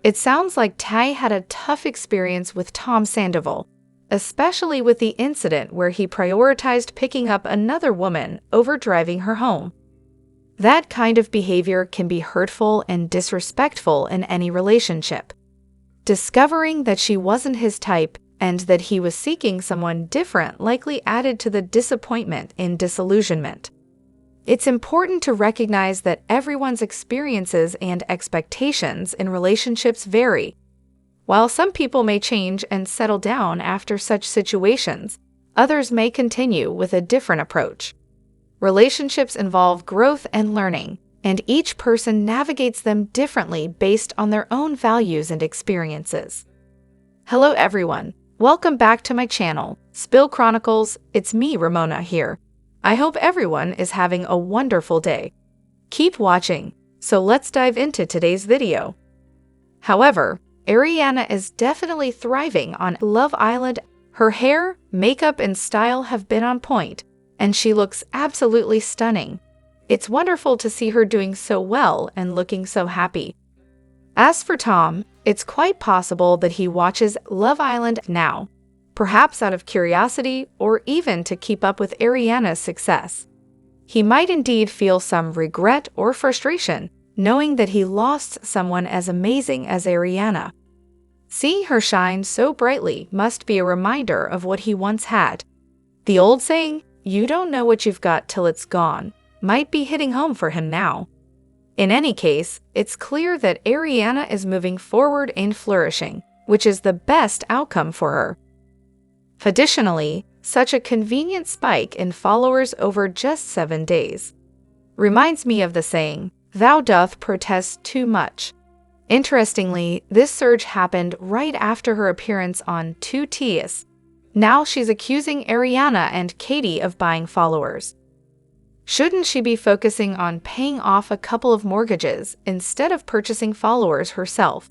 It sounds like Tai had a tough experience with Tom Sandoval, especially with the incident where he prioritized picking up another woman over driving her home. That kind of behavior can be hurtful and disrespectful in any relationship. Discovering that she wasn't his type and that he was seeking someone different likely added to the disappointment and disillusionment. It's important to recognize that everyone's experiences and expectations in relationships vary. While some people may change and settle down after such situations, others may continue with a different approach. Relationships involve growth and learning, and each person navigates them differently based on their own values and experiences. Hello everyone, welcome back to my channel, Spill Chronicles. It's me, Ramona, here. I hope everyone is having a wonderful day. Keep watching, so let's dive into today's video. However, Ariana is definitely thriving on Love Island. Her hair, makeup, and style have been on point, and she looks absolutely stunning. It's wonderful to see her doing so well and looking so happy. As for Tom, it's quite possible that he watches Love Island now, perhaps out of curiosity or even to keep up with Ariana's success. He might indeed feel some regret or frustration, knowing that he lost someone as amazing as Ariana. Seeing her shine so brightly must be a reminder of what he once had. The old saying, "You don't know what you've got till it's gone," might be hitting home for him now. In any case, it's clear that Ariana is moving forward and flourishing, which is the best outcome for her. Additionally, such a convenient spike in followers over just 7 days reminds me of the saying, "Thou doth protest too much." Interestingly, this surge happened right after her appearance on 2Ts. Now she's accusing Ariana and Katie of buying followers. Shouldn't she be focusing on paying off a couple of mortgages instead of purchasing followers herself?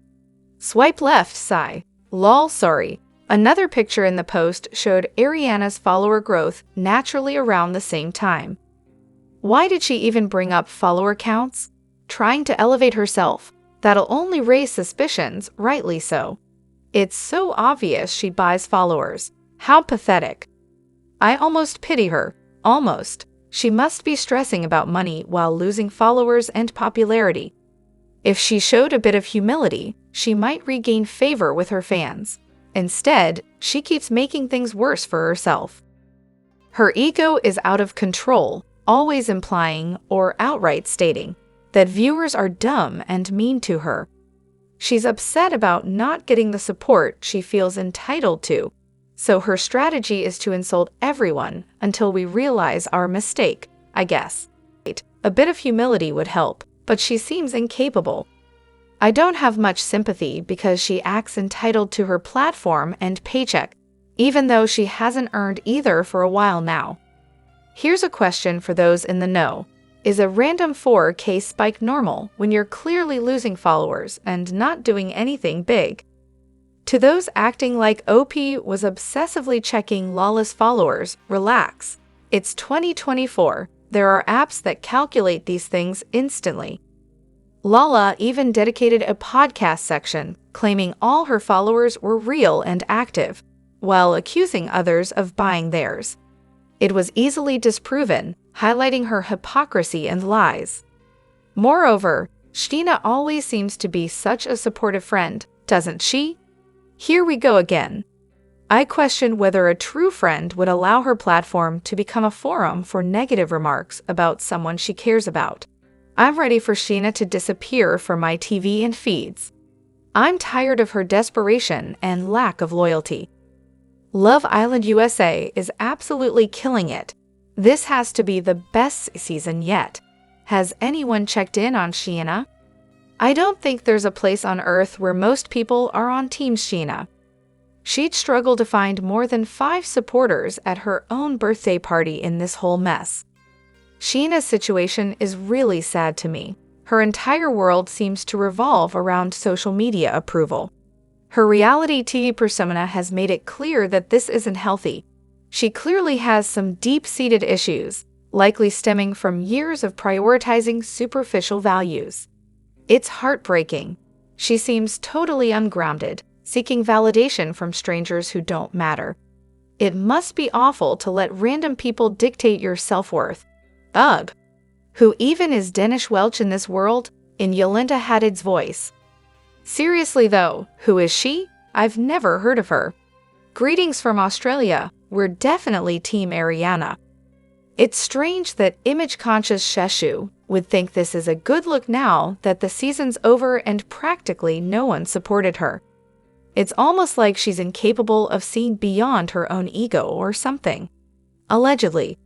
Swipe left, sigh. Lol, sorry. Another picture in the post showed Ariana's follower growth naturally around the same time. Why did she even bring up follower counts? Trying to elevate herself? That'll only raise suspicions, rightly so. It's so obvious she buys followers. How pathetic. I almost pity her. Almost. She must be stressing about money while losing followers and popularity. If she showed a bit of humility, she might regain favor with her fans. Instead, she keeps making things worse for herself. Her ego is out of control, always implying or outright stating that viewers are dumb and mean to her. She's upset about not getting the support she feels entitled to, so her strategy is to insult everyone until we realize our mistake, I guess. A bit of humility would help, but she seems incapable. I don't have much sympathy because she acts entitled to her platform and paycheck, even though she hasn't earned either for a while now. Here's a question for those in the know. Is a random 4K spike normal when you're clearly losing followers and not doing anything big? To those acting like OP was obsessively checking Lala's followers, relax. It's 2024. There are apps that calculate these things instantly. Lala even dedicated a podcast section, claiming all her followers were real and active, while accusing others of buying theirs. It was easily disproven, highlighting her hypocrisy and lies. Moreover, Scheana always seems to be such a supportive friend, doesn't she? Here we go again. I question whether a true friend would allow her platform to become a forum for negative remarks about someone she cares about. I'm ready for Scheana to disappear from my TV and feeds. I'm tired of her desperation and lack of loyalty. Love Island USA is absolutely killing it. This has to be the best season yet. Has anyone checked in on Scheana? I don't think there's a place on Earth where most people are on Team Scheana. She'd struggle to find more than 5 supporters at her own birthday party in this whole mess. Scheana's situation is really sad to me. Her entire world seems to revolve around social media approval. Her reality TV persona has made it clear that this isn't healthy. She clearly has some deep-seated issues, likely stemming from years of prioritizing superficial values. It's heartbreaking. She seems totally ungrounded, seeking validation from strangers who don't matter. It must be awful to let random people dictate your self-worth. Ugh. Who even is Danish Welch in this world? In Yolanda Hadid's voice. Seriously though, who is she? I've never heard of her. Greetings from Australia. We're definitely Team Ariana. It's strange that image-conscious Sheshu would think this is a good look now that the season's over and practically no one supported her. It's almost like she's incapable of seeing beyond her own ego or something. Allegedly.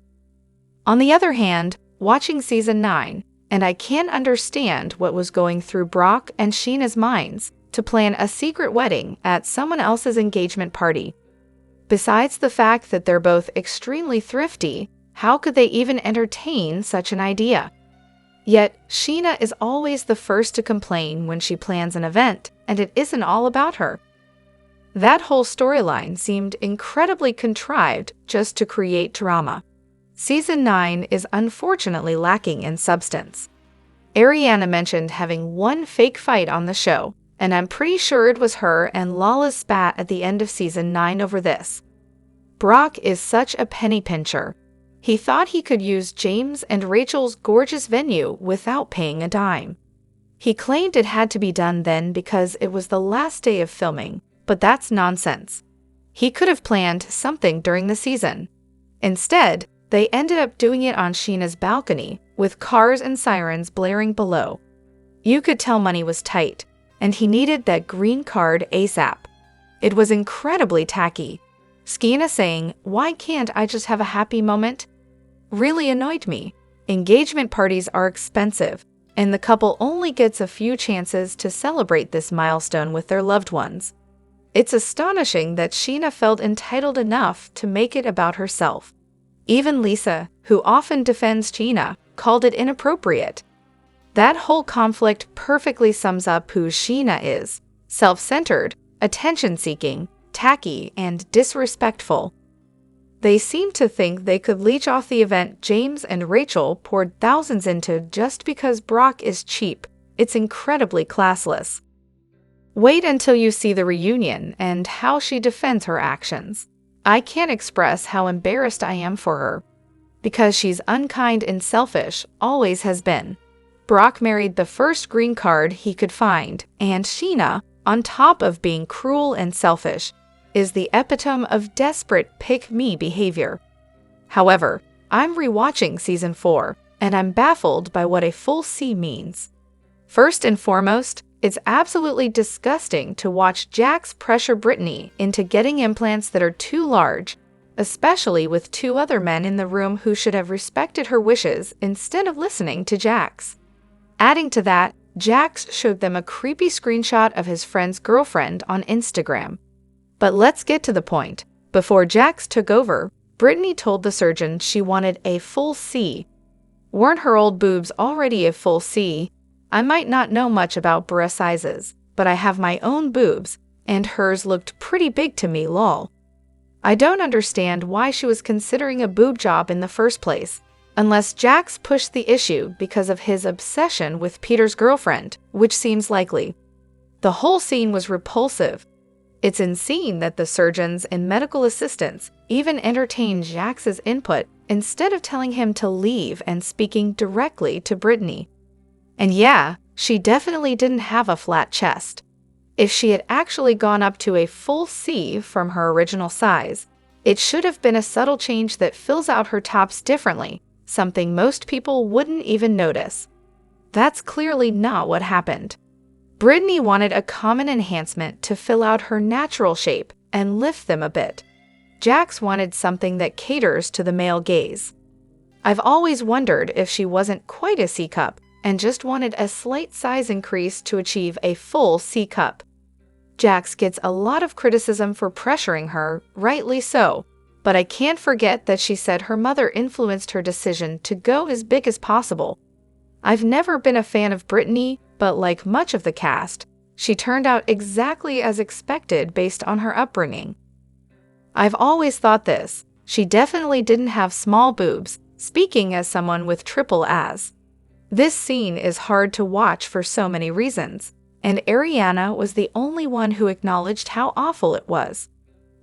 On the other hand, watching season 9, and I can't understand what was going through Brock and Scheana's minds to plan a secret wedding at someone else's engagement party. Besides the fact that they're both extremely thrifty, how could they even entertain such an idea? Yet, Scheana is always the first to complain when she plans an event, and it isn't all about her. That whole storyline seemed incredibly contrived just to create drama. Season 9 is unfortunately lacking in substance. Ariana mentioned having one fake fight on the show, and I'm pretty sure it was her and Lala's spat at the end of season 9 over this. Brock is such a penny pincher. He thought he could use James and Rachel's gorgeous venue without paying a dime. He claimed it had to be done then because it was the last day of filming, but that's nonsense. He could have planned something during the season. Instead, they ended up doing it on Scheana's balcony, with cars and sirens blaring below. You could tell money was tight, and he needed that green card ASAP. It was incredibly tacky. Scheana saying, "Why can't I just have a happy moment?" really annoyed me. Engagement parties are expensive, and the couple only gets a few chances to celebrate this milestone with their loved ones. It's astonishing that Scheana felt entitled enough to make it about herself. Even Lisa, who often defends Scheana, called it inappropriate. That whole conflict perfectly sums up who Scheana is: self-centered, attention-seeking, tacky, and disrespectful. They seem to think they could leech off the event James and Rachel poured thousands into just because Brock is cheap. It's incredibly classless. Wait until you see the reunion and how she defends her actions. I can't express how embarrassed I am for her. Because she's unkind and selfish, always has been. Brock married the first green card he could find, and Scheana, on top of being cruel and selfish, is the epitome of desperate pick-me behavior. However, I'm rewatching season 4, and I'm baffled by what a full C means. First and foremost, it's absolutely disgusting to watch Jax pressure Brittany into getting implants that are too large, especially with 2 other men in the room who should have respected her wishes instead of listening to Jax. Adding to that, Jax showed them a creepy screenshot of his friend's girlfriend on Instagram. But let's get to the point. Before Jax took over, Brittany told the surgeon she wanted a full C. Weren't her old boobs already a full C? I might not know much about bra sizes, but I have my own boobs, and hers looked pretty big to me, lol. I don't understand why she was considering a boob job in the first place, unless Jax pushed the issue because of his obsession with Peter's girlfriend, which seems likely. The whole scene was repulsive. It's insane that the surgeons and medical assistants even entertained Jax's input instead of telling him to leave and speaking directly to Brittany. And yeah, she definitely didn't have a flat chest. If she had actually gone up to a full C from her original size, it should have been a subtle change that fills out her tops differently, something most people wouldn't even notice. That's clearly not what happened. Brittany wanted a common enhancement to fill out her natural shape and lift them a bit. Jax wanted something that caters to the male gaze. I've always wondered if she wasn't quite a C-cup and just wanted a slight size increase to achieve a full C-cup. Jax gets a lot of criticism for pressuring her, rightly so, but I can't forget that she said her mother influenced her decision to go as big as possible. I've never been a fan of Brittany, but like much of the cast, she turned out exactly as expected based on her upbringing. I've always thought this: she definitely didn't have small boobs, speaking as someone with triple as. This scene is hard to watch for so many reasons. and Ariana was the only one who acknowledged how awful it was.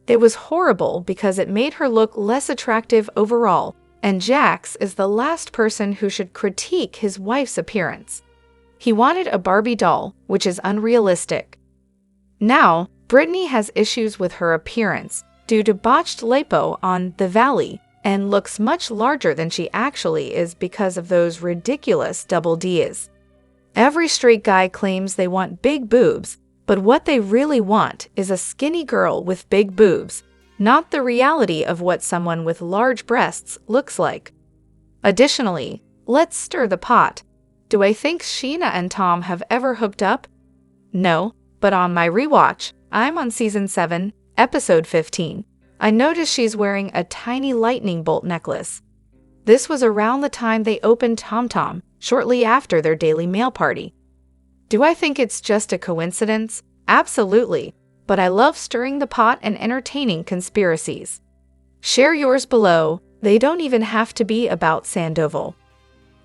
It was horrible because it made her look less attractive overall, and Jax is the last person who should critique his wife's appearance. He wanted a Barbie doll, which is unrealistic. Now, Brittany has issues with her appearance due to botched lipo on The Valley and looks much larger than she actually is because of those ridiculous double Ds. Every straight guy claims they want big boobs, but what they really want is a skinny girl with big boobs, not the reality of what someone with large breasts looks like. Additionally, let's stir the pot. Do I think Scheana and Tom have ever hooked up? No, but on my rewatch, I'm on Season 7, Episode 15. I noticed she's wearing a tiny lightning bolt necklace. This was around the time they opened TomTom, shortly after their Daily Mail party. Do I think it's just a coincidence? Absolutely, but I love stirring the pot and entertaining conspiracies. Share yours below. They don't even have to be about Sandoval.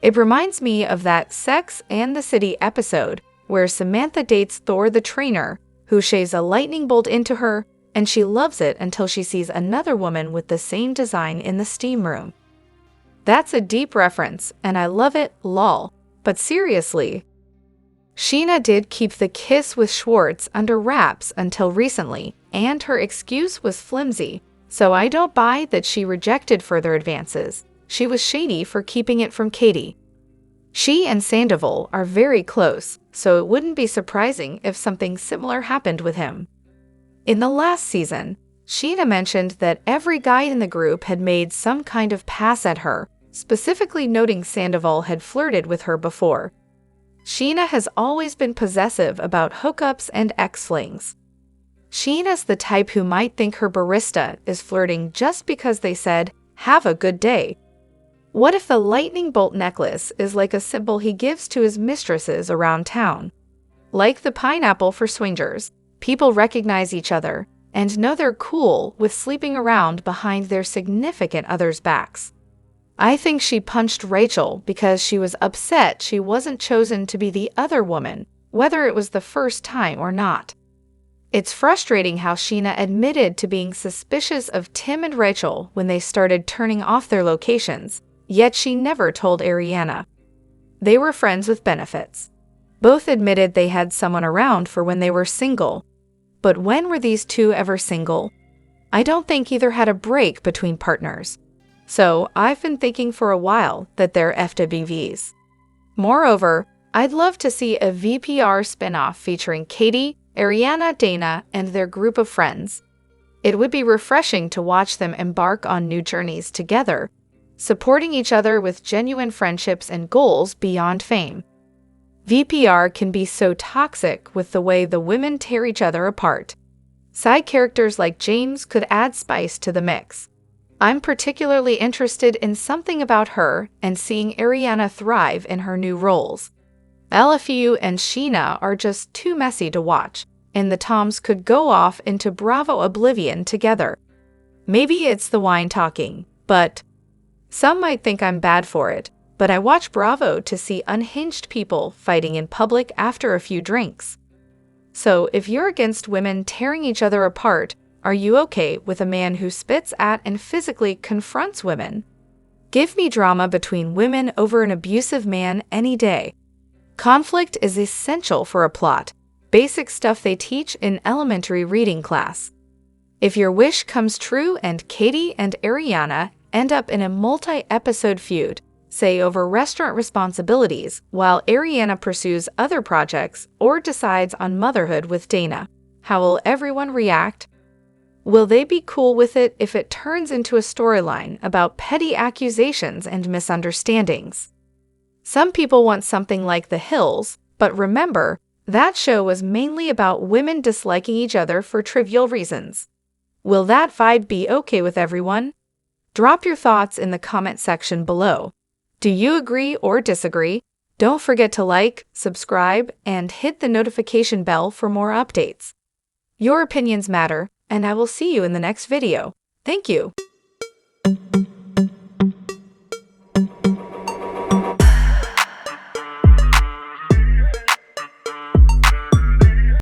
It reminds me of that Sex and the City episode where Samantha dates Thor the trainer, who shaves a lightning bolt into her, and she loves it until she sees another woman with the same design in the steam room. That's a deep reference, and I love it, lol. But seriously, Scheana did keep the kiss with Schwartz under wraps until recently, and her excuse was flimsy, so I don't buy that she rejected further advances. She was shady for keeping it from Katie. She and Sandoval are very close, so it wouldn't be surprising if something similar happened with him. In the last season, Scheana mentioned that every guy in the group had made some kind of pass at her, specifically noting Sandoval had flirted with her before. Scheana has always been possessive about hookups and ex-flings. Scheana's the type who might think her barista is flirting just because they said, "Have a good day." What if the lightning bolt necklace is like a symbol he gives to his mistresses around town? Like the pineapple for swingers, people recognize each other and know they're cool with sleeping around behind their significant others' backs. I think she punched Rachel because she was upset she wasn't chosen to be the other woman, whether it was the first time or not. It's frustrating how Scheana admitted to being suspicious of Tim and Rachel when they started turning off their locations, yet she never told Ariana. They were friends with benefits. Both admitted they had someone around for when they were single. But when were these two ever single? I don't think either had a break between partners. So I've been thinking for a while that they're FWBs. Moreover, I'd love to see a VPR spinoff featuring Katie, Ariana, Dana, and their group of friends. It would be refreshing to watch them embark on new journeys together, supporting each other with genuine friendships and goals beyond fame. VPR can be so toxic with the way the women tear each other apart. Side characters like James could add spice to the mix. I'm particularly interested in something about her and seeing Ariana thrive in her new roles. LFU and Scheana are just too messy to watch, and the Toms could go off into Bravo oblivion together. Maybe it's the wine talking, but some might think I'm bad for it, but I watch Bravo to see unhinged people fighting in public after a few drinks. So if you're against women tearing each other apart, are you okay with a man who spits at and physically confronts women? Give me drama between women over an abusive man any day. Conflict is essential for a plot, basic stuff they teach in elementary reading class. If your wish comes true and Katie and Ariana end up in a multi-episode feud, say over restaurant responsibilities, while Ariana pursues other projects or decides on motherhood with Dana, how will everyone react? Will they be cool with it if it turns into a storyline about petty accusations and misunderstandings? Some people want something like The Hills, but remember, that show was mainly about women disliking each other for trivial reasons. Will that vibe be okay with everyone? Drop your thoughts in the comment section below. Do you agree or disagree? Don't forget to like, subscribe, and hit the notification bell for more updates. Your opinions matter, and I will see you in the next video. Thank you.